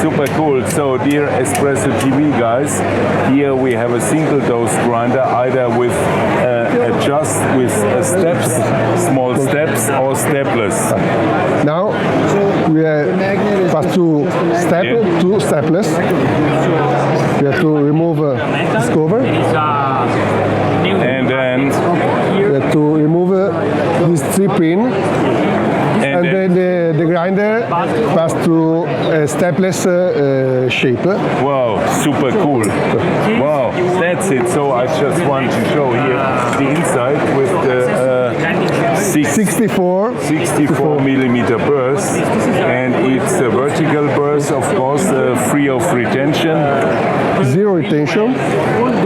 super cool. So dear Espresso TV guys, here we have a single dose grinder, either with just with steps, small steps, or stepless. Now we have past two stepless. We have to remove this cover. And then We have to remove this 3 pin. And then the grinder pass to a stepless shape. wow, super cool. Wow, that's it. So I just want to show here the inside with the 64 millimeter burst, and it's a vertical burst, of course, free of retention. zero retention.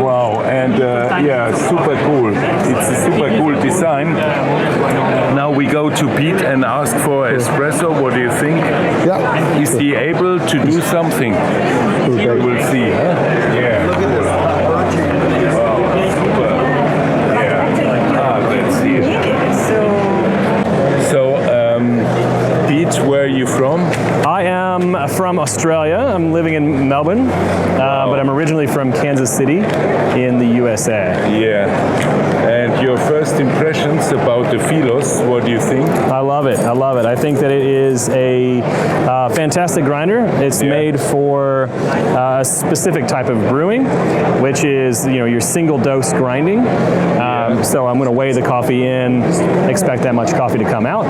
Wow, and yeah, super cool. It's a super cool design. Now we go to Pete and ask for espresso. What do you think? Yeah. Is he able to do something? We will see. Huh? Yeah. Cool. Wow, super. Yeah. Let's see it. So, Pete, where are you from? I am from Australia. I'm living in Melbourne, but I'm originally from Kansas City in the USA. Yeah. And your first impressions about the Philos, what do you think? I love it. I love it. I think that it is a fantastic grinder. It's made for a specific type of brewing, which is your single dose grinding. So I'm going to weigh the coffee in, expect that much coffee to come out.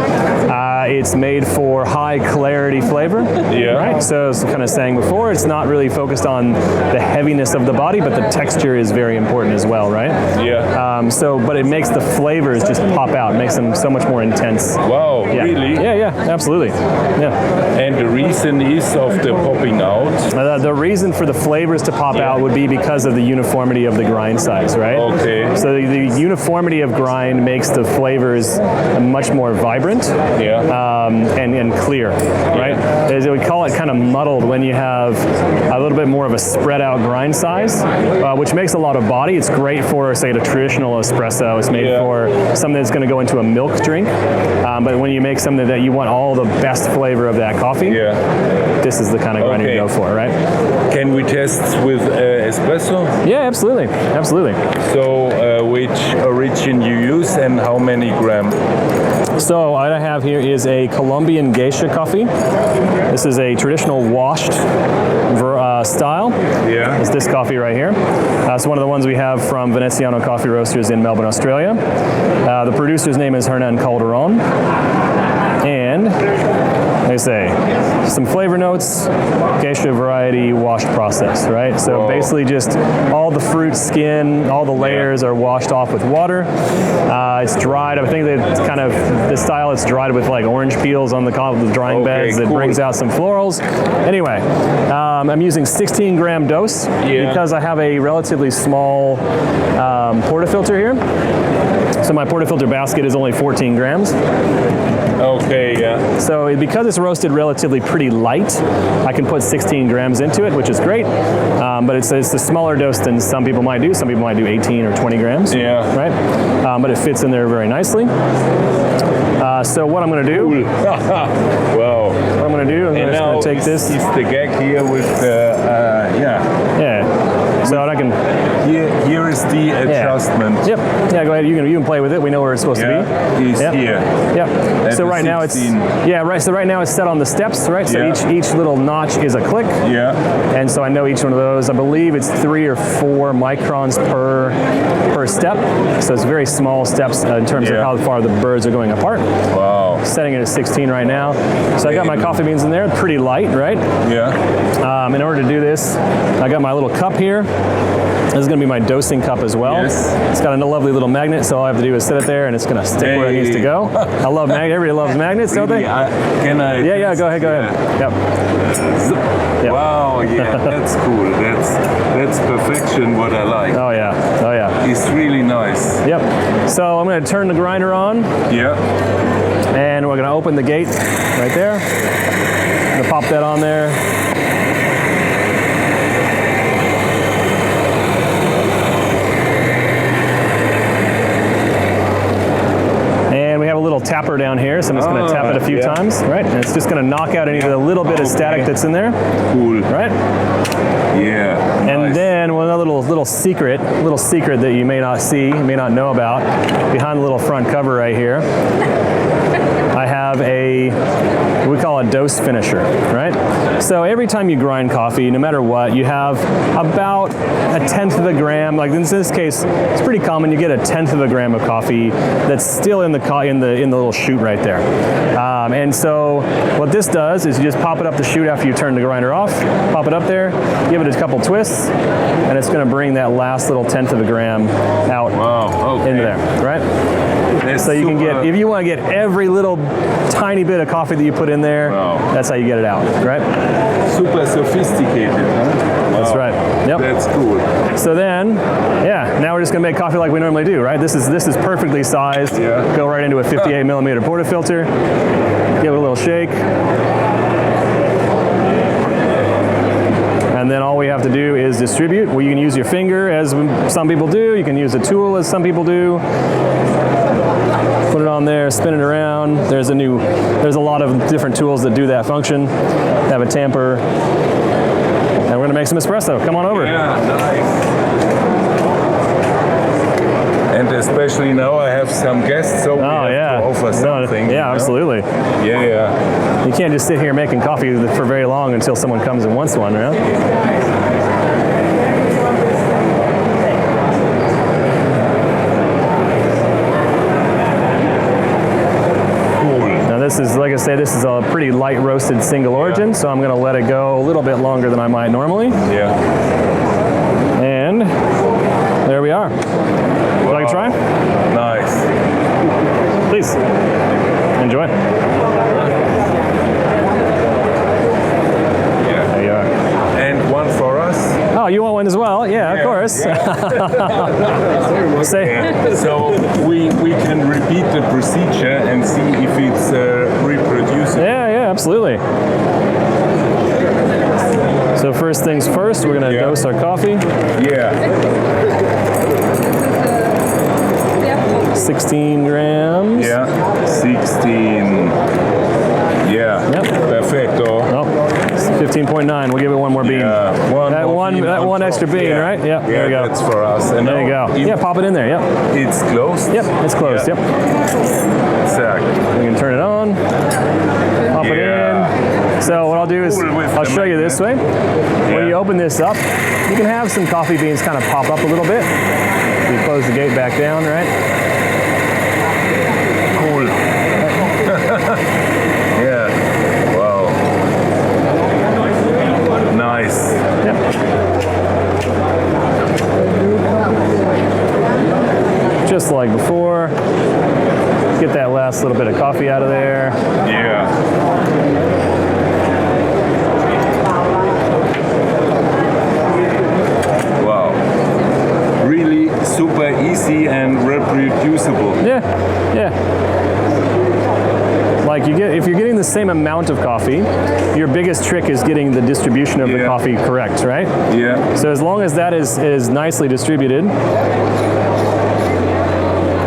It's made for high clarity flavor. Yeah. Right. So as kind of saying before, it's not really focused on the heaviness of the body, but the texture is very important as well, right? Yeah. But it makes the flavors just pop out. It makes them so much more intense. Wow, Yeah. really? Yeah, absolutely. Yeah. And the reason is of the popping out? The reason for the flavors to pop out would be because of the uniformity of the grind size, right? Okay. So the uniformity of grind makes the flavors much more vibrant and clear, right? We call it kind of muddled when you have a little bit more of a spread out grind size, which makes a lot of body. It's great for, say, the traditional espresso. It's made for something that's going to go into a milk drink. But when you make something that you want all the best flavor of that coffee, this is the kind of grinder you go for, right? Can we test with espresso? Yeah, absolutely. Absolutely. So which origin you use and how many gram? So what I have here is a Colombian geisha coffee. This is a traditional washed style. Yeah. It's this coffee right here. It's one of the ones we have from Veneziano Coffee Roasters in Melbourne, Australia. The producer's name is Hernan Calderon. And like I say, some flavor notes, geisha variety washed process, right? So basically just all the fruit skin, all the layers are washed off with water. It's dried. I think that it's kind of the style. It's dried with like orange peels on the drying beds. That brings out some florals. Anyway, I'm using 16 gram dose because I have a relatively small portafilter here. So my portafilter basket is only 14 grams. Okay, yeah. So because it's roasted relatively pretty light, I can put 16 grams into it, which is great. But it's a smaller dose than some people might do. Some people might do 18 or 20 grams. Yeah. Right? But it fits in there very nicely. So what I'm going to do... Wow. What I'm going to do, I'm just going to take this... Is the gag here with the... Yeah. So I can... Here is the adjustment. Yep. Yeah, go ahead. You can play with it. We know where it's supposed to be. It's here. Yep. So right now it's... Yeah, right. So right now it's set on the steps, right? So each little notch is a click. Yeah. And so I know each one of those. I believe it's 3 or 4 microns per step. So it's very small steps in terms of how far the birds are going apart. Wow. Setting it at 16 right now. So I got my coffee beans in there. Pretty light, right? Yeah. In order to do this, I got my little cup here. This is going to be my dosing cup as well. Yes. It's got a lovely little magnet, so all I have to do is set it there, and it's going to stick where it needs to go. I love magnets. Everybody loves magnets, don't they? Can I? Yeah, go ahead. Yep. Wow, yeah, that's cool. That's perfection, what I like. Oh yeah. It's really nice. Yep. So I'm going to turn the grinder on. Yeah. And we're going to open the gate right there. I'm going to pop that on there. little tapper down here, so I'm just going to tap it a few times, right? And it's just going to knock out any of the little bit of static that's in there. Cool. Right? Yeah. And nice. then one other little secret that you may not see, may not know about, behind the little front cover right here, I have we call a dose finisher, right? So every time you grind coffee, no matter what, you have about 1/10 of a gram. Like in this case, it's pretty common. You get 1/10 of a gram of coffee that's still in the little chute right there. And so what this does is you just pop it up the chute after you turn the grinder off, pop it up there, give it a couple twists, and it's going to bring that last little 1/10 of a gram out into there, right? So you can get, if you want to get every little tiny bit of coffee that you put in there, that's how you get it out, right? Super sophisticated, huh? That's right. Yep. That's cool. So then, now we're just gonna make coffee like we normally do, right? This is perfectly sized. Yeah. Go right into a 58 millimeter portafilter. Give it a little shake. And then all we have to do is distribute. Well, you can use your finger, as some people do. You can use a tool, as some people do. Put it on there, spin it around. There's a lot of different tools that do that function. Have a tamper. And we're gonna make some espresso. Come on over. Yeah, nice. And especially now I have some guests, so we have to offer something. Yeah, absolutely. Yeah. You can't just sit here making coffee for very long until someone comes and wants one, right? This is, like I said, this is a pretty light roasted single origin, so I'm going to let it go a little bit longer than I might normally. Yeah. And there we are. Would you like to try? Nice. Please. Enjoy. Yeah. There you are. And one for us. Oh, you want one as well? Yeah, of course. So we can repeat the procedure and see if it's reproducible. Yeah, absolutely. So first things first, we're going to dose our coffee. Yeah. 16 grams. Yeah. 16. Yeah. Yep. Perfecto. Oh, 15.9. We'll give it one more bean. Yeah. That one extra bean, right? Yep. Yeah, there we go. That's for us. And there you go. Yeah, pop it in there. Yep. It's closed. Yep. It's closed. Yeah. Yep. Exactly. We can turn it on. Pop it in. So what I'll do is I'll show you this way. When you open this up, you can have some coffee beans kind of pop up a little bit. You close the gate back down, right? Cool. Yeah. Wow. Nice. Yep. Just like before. Get that last little bit of coffee out of there. Yeah. Wow. Really super easy and reproducible. Yeah. Like if you're getting the same amount of coffee, your biggest trick is getting the distribution of the coffee correct, right? Yeah. So as long as that is nicely distributed,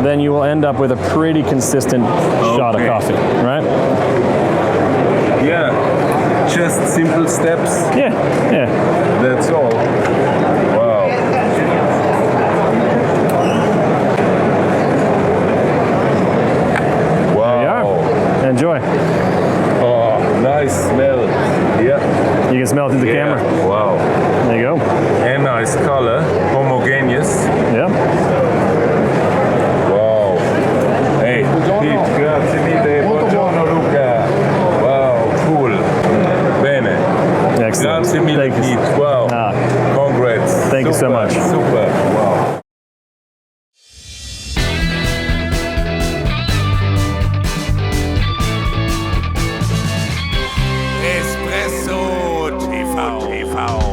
then you will end up with a pretty consistent shot of coffee, right? Yeah. Just simple steps. Yeah. That's all. Wow. Wow. There you are. Enjoy. Oh, nice smell. Yeah. You can smell it through the camera. Wow. There you go. And nice color. Homogeneous. Yep. Wow. Hey, Pete, grazie mille. Buongiorno, Luca. Wow, cool. Bene. Excellent. Grazie mille, Thank you. Pete. Wow. Congrats. Thank you so much. Super. Wow. Espresso TV.